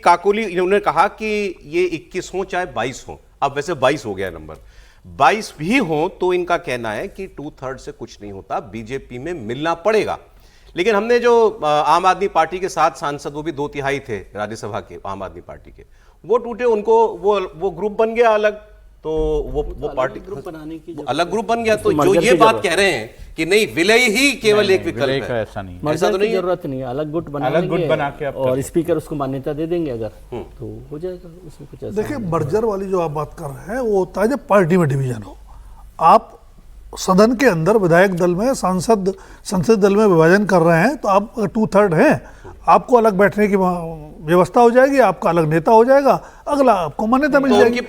काकोली इन्होंने कहा कि ये 21 हो चाहे 22 हो, अब वैसे 22 हो गया नंबर, 22 भी हो तो इनका कहना है कि 2/3 से कुछ नहीं होता, बीजेपी में मिलना पड़ेगा। लेकिन हमने जो आम आदमी पार्टी के 7 सांसद, वो भी 2/3 थे राज्यसभा के आम आदमी पार्टी के, वो टूटे, उनको वो ग्रुप बन गया अलग, तो वो पार्टी ग्रुप बनाने की अलग ग्रुप बन गया। तो जो ये बात कह रहे हैं कि नहीं विलय ही केवल एक विकल्प है, ऐसा नहीं, ऐसा तो नहीं, जरूरत नहीं है। अलग गुट बना के और स्पीकर उसको मान्यता दे देंगे अगर, तो हो जाएगा, उसमें कुछ ऐसा। देखिए, मर्जर वाली जो आप बात कर रहे हैं वो होता है जब पार्टी में डिवीजन हो। आप सदन के अंदर विधायक दल में, संसद दल में विभाजन कर रहे हैं, तो आप 2/3 हैं, आपको अलग बैठने की व्यवस्था हो जाएगी, आपका अलग नेता हो जाएगा, अगला आपको मान्यता मिल जाएगी।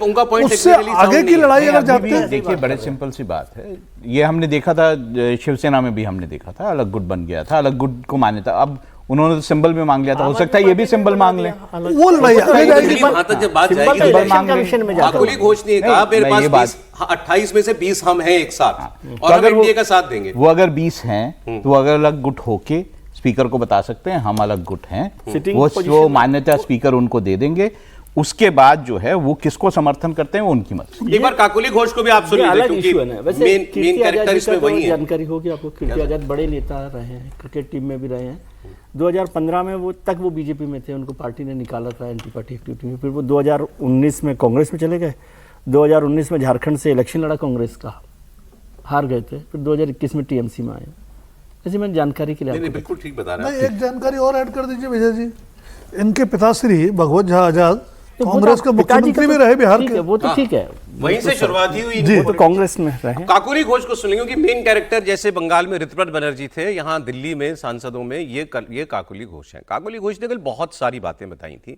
उससे आगे की लड़ाई अगर जाते हैं, देखिए बड़े सिंपल सी बात है, ये हमने देखा था शिवसेना में भी, हमने देखा था अलग गुट बन गया था, अलग गुट को मान्यता, अब उन्होंने तो सिंबल भी मांग लिया था, हो सकता है ये भी सिंबल मांग लें, वो लड़ाई आगे जाएगी। जब बात जाएगी काकोली घोष ने कहा मेरे पास 28 में से 20 हम हैं एक साथ, और हम एनडीए का साथ देंगे। वो अगर 20 हैं तो अगर अलग गुट होके स्पीकर को बता सकते हैं हम अलग गुट हैं, वो मान्यता स्पीकर उनको दे देंगे। उसके बाद जो है वो किसको समर्थन करते हैं वो उनकी मर्जी। एक बार काकोली घोष को भी आप सुन लीजिए, क्योंकि मेन कैरेक्टर इसमें वही है। जानकारी होगी आपको, कीर्ति आजाद बड़े नेता रहे हैं, क्रिकेट टीम में भी रहे हैं। 2015 में वो बीजेपी में थे, उनको पार्टी ने निकाला था एंटी पार्टी एक्टिविटी में, फिर वो 2019 में कांग्रेस में चले गए। 2019 में झारखंड से इलेक्शन लड़ा कांग्रेस का, हार गए थे, फिर 2021 में टीएमसी में आए। ऐसे मैंने जानकारी के लिए बिल्कुल ठीक बता रहा है। एक जानकारी और ऐड कर दीजिए विजय जी, इनके पिताश्री भगवत झा आजाद कांग्रेस के मुख्यमंत्री भी रहे बिहार के, वो तो ठीक है, वहीं से शुरुआत हुई, वो तो कांग्रेस में रहे। काकोली घोष को सुन लेंगे, क्योंकि मेन कैरेक्टर जैसे बंगाल में ऋतुपर्ण बनर्जी थे, यहाँ दिल्ली में सांसदों में ये काकोली घोष हैं। काकोली घोष ने कल बहुत सारी बातें बताई थी,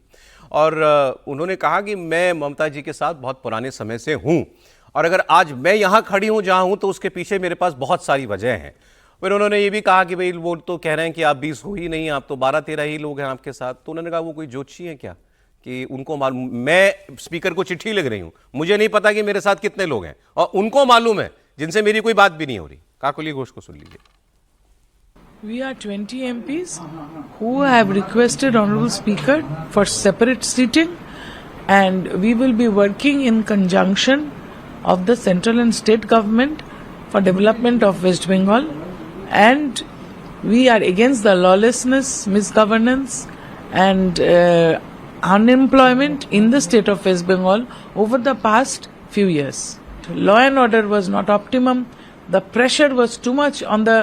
और उन्होंने कहा कि मैं ममता जी के साथ बहुत पुराने समय से हूँ, और अगर आज मैं यहाँ खड़ी हूँ जहाँ हूँ तो उसके पीछे मेरे पास बहुत सारी वजह हैं। फिर उन्होंने ये भी कहा कि भाई वो तो कह रहे हैं कि आप 20 हो ही नहीं, आप तो 12-13 ही लोग हैं आपके साथ। तो उन्होंने कहा वो कोई ज्योतिषी है क्या कि उनको मालूम, मैं स्पीकर को चिट्ठी लिख रही हूं, मुझे नहीं पता कि मेरे साथ कितने लोग हैं, और उनको मालूम है जिनसे मेरी कोई बात भी नहीं हो रही। काकोली घोष को सुन लीजिए। We are 20 MPs who have requested Honorable Speaker for separate seating, and we will be working in conjunction of the central and state government for development of West Bengal, and we are against the lawlessness, misgovernance and unemployment in the state of West Bengal over the past few years. Law and order was not optimum. The pressure was too much on the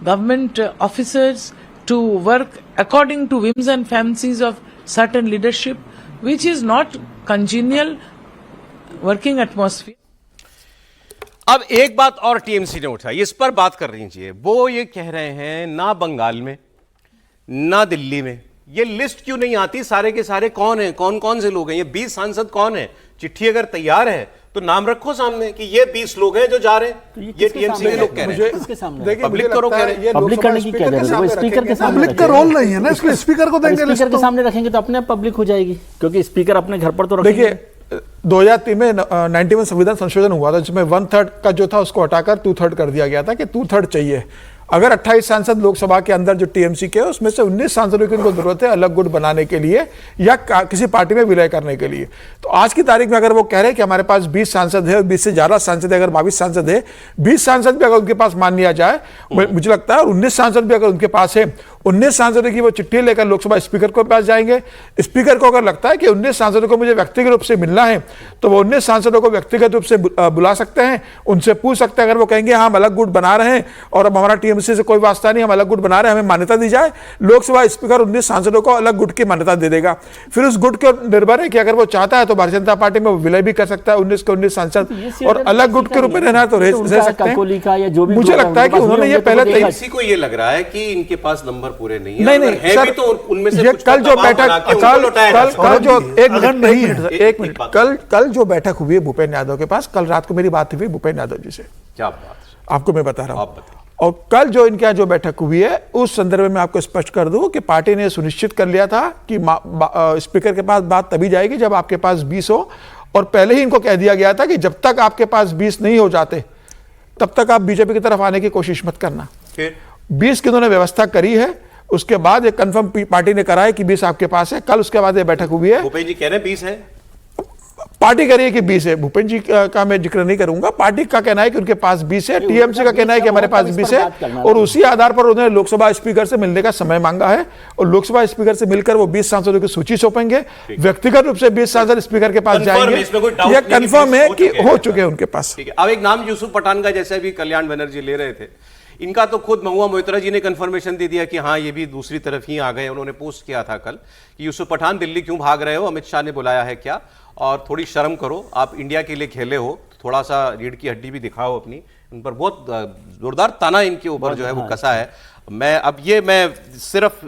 government officers to work according to whims and fancies of certain leadership, which is not congenial working atmosphere. अब एक बात और TMC ने उठाई, इस पर बात कर रही चाहिए। वो ये कह रहे हैं ना बंगाल में ना दिल्ली में ये लिस्ट क्यों नहीं आती, सारे के सारे कौन हैं, कौन कौन से लोग हैं, ये 20 सांसद कौन हैं। चिट्ठी अगर तैयार है तो नाम रखो सामने कि ये 20 लोग हैं जो जा रहे हैं। ये टीएमसी के लोग कह रहे हैं, पब्लिक करो कह रहे हैं। पब्लिक करने की क्या जरूरत है, स्पीकर के सामने, पब्लिक का रोल नहीं है ना, इसलिए स्पीकर को देंगे। स्पीकर के सामने रखेंगे तो अपने आप पब्लिक हो जाएगी, क्योंकि स्पीकर अपने घर पर तो रखेंगे। देखिए 2003 में 91 संविधान संशोधन हुआ था, जिसमें 1/3 का जो था उसको हटाकर 2/3 कर दिया गया था कि 2/3 चाहिए। अगर 28 सांसद लोकसभा के अंदर जो टीएमसी के, उसमें से 19 सांसदों की उनको जरूरत है अलग गुट बनाने के लिए या किसी पार्टी में विलय करने के लिए। तो आज की तारीख में अगर वो कह रहे हैं कि हमारे पास 20 सांसद है, 20 से ज्यादा सांसद है, अगर 22 सांसद है, 20 सांसद भी अगर उनके पास मान लिया जाए, मुझे लगता है, और 19 सांसद भी अगर उनके पास है, 19 सांसदों की वो चिट्ठी लेकर लोकसभा स्पीकर के पास जाएंगे। स्पीकर को अगर लगता है कि 19 सांसदों को मुझे व्यक्तिगत रूप से मिलना है, तो वो 19 सांसदों को व्यक्तिगत रूप से बुला सकते हैं, उनसे पूछ सकते हैं। अगर वो कहेंगे हाँ हम अलग गुट बना रहे हैं और अब हमारा टीएमसी से कोई वास्ता नहीं, हम अलग गुट बना रहे हैं, हमें मान्यता दी जाए, लोकसभा स्पीकर 19 सांसदों को अलग गुट की मान्यता दे देगा। फिर उस गुट के निर्भर है कि अगर वो चाहता है तो भारतीय जनता पार्टी में विलय भी कर सकता है 19 के 19 सांसद, और अलग गुट के रूप में रहना तो रह सकते हैं। मुझे लगता है कि उन्होंने ये पहले किसी को ये लग रहा है कि इनके पास नंबर पूरे नहीं है। नहीं सर, तो उनमें से कल जो बैठक कल जो बैठक हुई है भूपेन्द्र यादव के पास, कल रात को मेरी बात हुई भूपेन्द्र यादव जी से। क्या बात, आपको मैं बता रहा हूँ। और कल जो इनके यहाँ जो बैठक हुई है उस संदर्भ में आपको स्पष्ट कर दूं कि पार्टी ने सुनिश्चित कर लिया था कि स्पीकर के पास बात तभी जाएगी जब आपके पास 20 हो, और पहले ही इनको कह दिया गया था कि जब तक आपके पास 20 नहीं हो जाते तब तक आप बीजेपी की तरफ आने की कोशिश मत करना। 20 की उन्होंने व्यवस्था करी है, उसके बाद एक कंफर्म पार्टी ने करा है कि 20 आपके पास है, कल उसके बाद ये बैठक हुई है। भूपेश जी कह रहे हैं 20 है, पार्टी कह रही है कि 20 है। भूपेश जी का मैं जिक्र नहीं करूंगा, पार्टी का कहना है कि उनके पास 20 है, टीएमसी का कहना है कि हमारे पास 20 है, और उसी आधार पर उन्होंने लोकसभा स्पीकर से मिलने का समय मांगा है, और लोकसभा स्पीकर से मिलकर वो 20 सांसदों की सूची सौंपेंगे। व्यक्तिगत रूप से 20 सांसद स्पीकर के पास जाएंगे, यह कंफर्म है कि हो चुके हैं उनके पास। ठीक है। अब एक नाम यूसुफ पठान का, जैसे अभी कल्याण बनर्जी ले रहे थे, इनका तो खुद महुआ मोइत्रा जी ने कंफर्मेशन दे दिया कि हाँ ये भी दूसरी तरफ ही आ गए। उन्होंने पोस्ट किया था कल कि यूसुफ पठान दिल्ली क्यों भाग रहे हो, अमित शाह ने बुलाया है क्या, और थोड़ी शर्म करो, आप इंडिया के लिए खेले हो, थोड़ा सा रीढ़ की हड्डी भी दिखाओ अपनी। उन पर बहुत जोरदार ताना इनके ऊपर जो है वो कसा है। मैं सिर्फ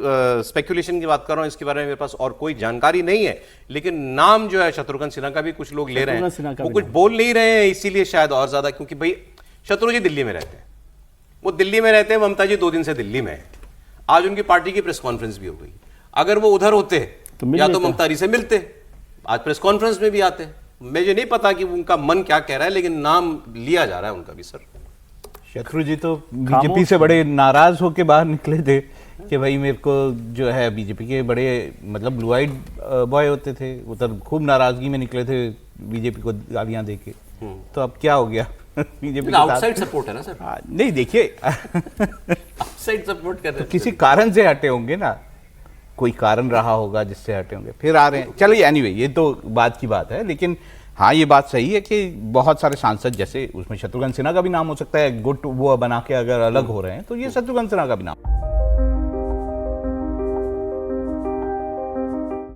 स्पेकुलेशन की बात कर रहा हूं, इसके बारे में मेरे पास और कोई जानकारी नहीं है, लेकिन नाम जो है शत्रुघ्न सिन्हा का भी कुछ लोग ले रहे हैं, वो कुछ बोल नहीं रहे हैं इसीलिए शायद और ज्यादा, क्योंकि भाई शत्रु जी दिल्ली में रहते हैं, वो दिल्ली में रहते हैं, ममता जी 2 दिन से दिल्ली में है। आज उनकी पार्टी की प्रेस कॉन्फ्रेंस भी हो गई। अगर वो उधर होते तो या तो ममता जी से मिलते, आज प्रेस कॉन्फ्रेंस में भी आते। मुझे नहीं पता कि उनका मन क्या कह रहा है, लेकिन नाम लिया जा रहा है उनका भी। सर शत्रु जी तो बीजेपी से बड़े नाराज होकर बाहर निकले थे कि भाई मेरे को जो है बीजेपी के बड़े मतलब ब्लू आइड बॉय होते थे, उधर खूब नाराजगी में निकले थे बीजेपी को गालियां देके। तो अब क्या हो गया? बीजेपी आउटसाइड सपोर्ट है ना सर? नहीं देखिए आउटसाइड सपोर्ट कर रहे हैं, किसी कारण से हटे होंगे ना, कोई कारण रहा होगा जिससे हटे होंगे, फिर आ रहे हैं। चलिए एनीवे ये तो बात की बात है, लेकिन हाँ ये बात सही है कि बहुत सारे सांसद, जैसे उसमें शत्रुघ्न सिन्हा का भी नाम हो सकता है, गुट वो बना के अगर अलग हो रहे हैं तो ये शत्रुघ्न सिन्हा का भी नाम।